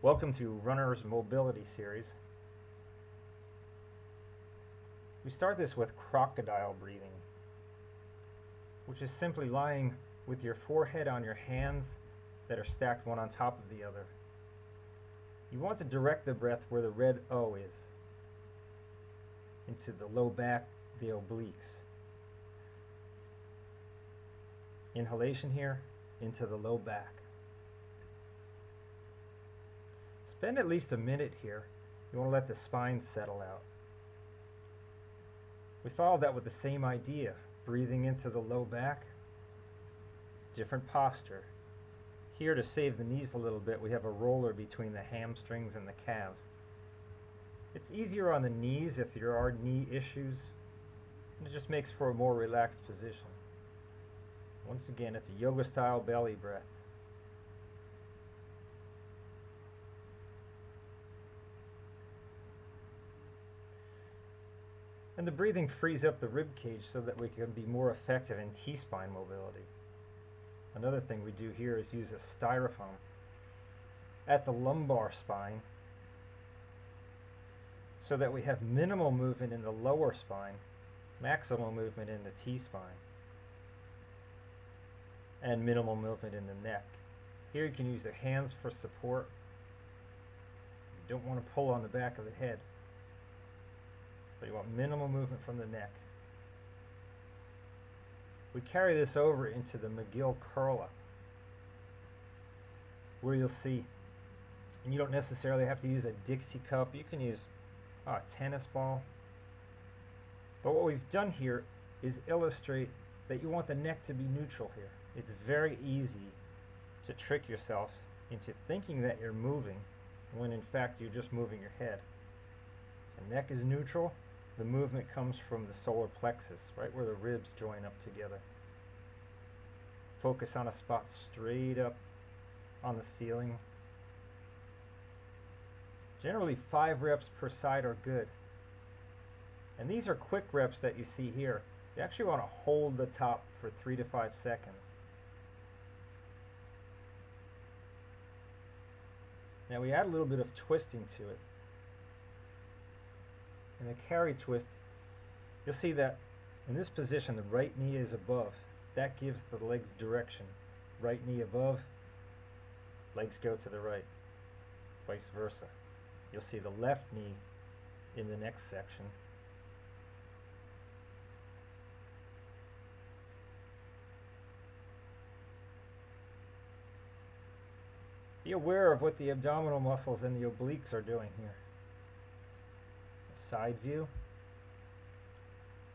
Welcome to Runner's Mobility Series. We start this with crocodile breathing, which is simply lying with your forehead on your hands that are stacked one on top of the other. You want to direct the breath where the red O is, into the low back, the obliques. Inhalation here, into the low back. Spend at least a minute here. You want to let the spine settle out. We follow that with the same idea, breathing into the low back, different posture. Here, to save the knees a little bit, we have a roller between the hamstrings and the calves. It's easier on the knees if there are knee issues, and it just makes for a more relaxed position. Once again, it's a yoga style belly breath. And the breathing frees up the rib cage so that we can be more effective in T-spine mobility. Another thing we do here is use a styrofoam at the lumbar spine so that we have minimal movement in the lower spine, maximal movement in the T-spine, and minimal movement in the neck. Here you can use the hands for support. You don't want to pull on the back of the head. So you want minimal movement from the neck. We carry this over into the McGill Kurla, where you'll see, and you don't necessarily have to use a Dixie cup, you can use a tennis ball. But what we've done here is illustrate that you want the neck to be neutral here. It's very easy to trick yourself into thinking that you're moving when in fact you're just moving your head. The neck is neutral. The movement comes from the solar plexus, right where the ribs join up together. Focus on a spot straight up on the ceiling. Generally 5 reps per side are good. And these are quick reps that you see here. You actually want to hold the top for 3 to 5 seconds. Now we add a little bit of twisting to it. In the carry twist, you'll see that in this position the right knee is above. That gives the legs direction. Right knee above, legs go to the right, vice versa. You'll see the left knee in the next section. Be aware of what the abdominal muscles and the obliques are doing here. Side view,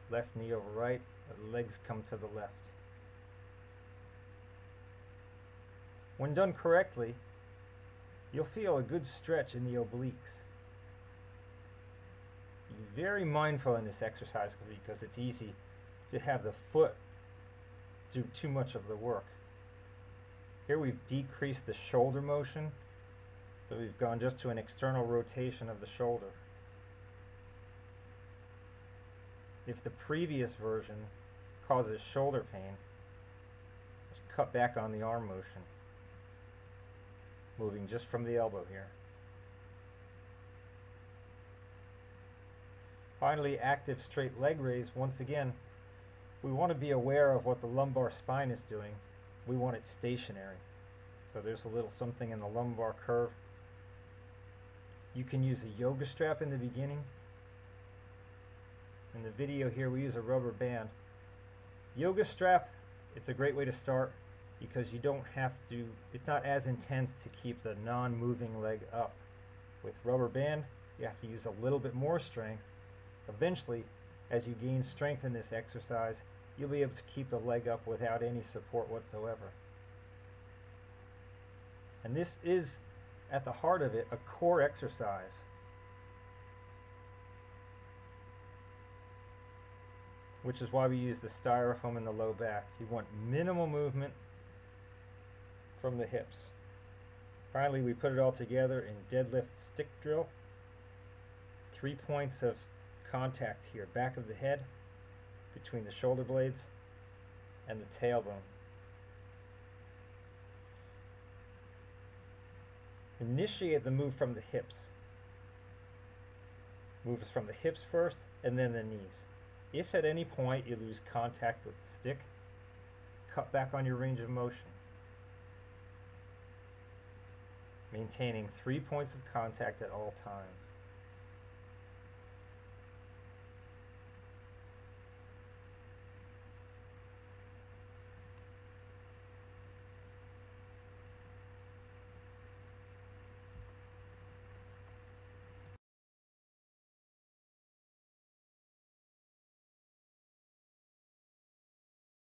left knee over right, the legs come to the left. When done correctly, you'll feel a good stretch in the obliques. Be very mindful in this exercise because it's easy to have the foot do too much of the work. Here we've decreased the shoulder motion, so we've gone just to an external rotation of the shoulder. If the previous version causes shoulder pain, just cut back on the arm motion, moving just from the elbow here. Finally, active straight leg raise. Once again, we want to be aware of what the lumbar spine is doing. We want it stationary. So there's a little something in the lumbar curve. You can use a yoga strap in the beginning. In the video here we use a rubber band. Yoga strap, it's a great way to start because you don't have to, it's not as intense to keep the non-moving leg up. With rubber band, you have to use a little bit more strength. Eventually, as you gain strength in this exercise, you'll be able to keep the leg up without any support whatsoever. And this is, at the heart of it, a core exercise. Which is why we use the styrofoam in the low back. You want minimal movement from the hips. Finally, we put it all together in deadlift stick drill. 3 points of contact here, back of the head, between the shoulder blades and the tailbone. Initiate the move from the hips. Moves from the hips first and then the knees. If at any point you lose contact with the stick, cut back on your range of motion. Maintaining 3 points of contact at all times.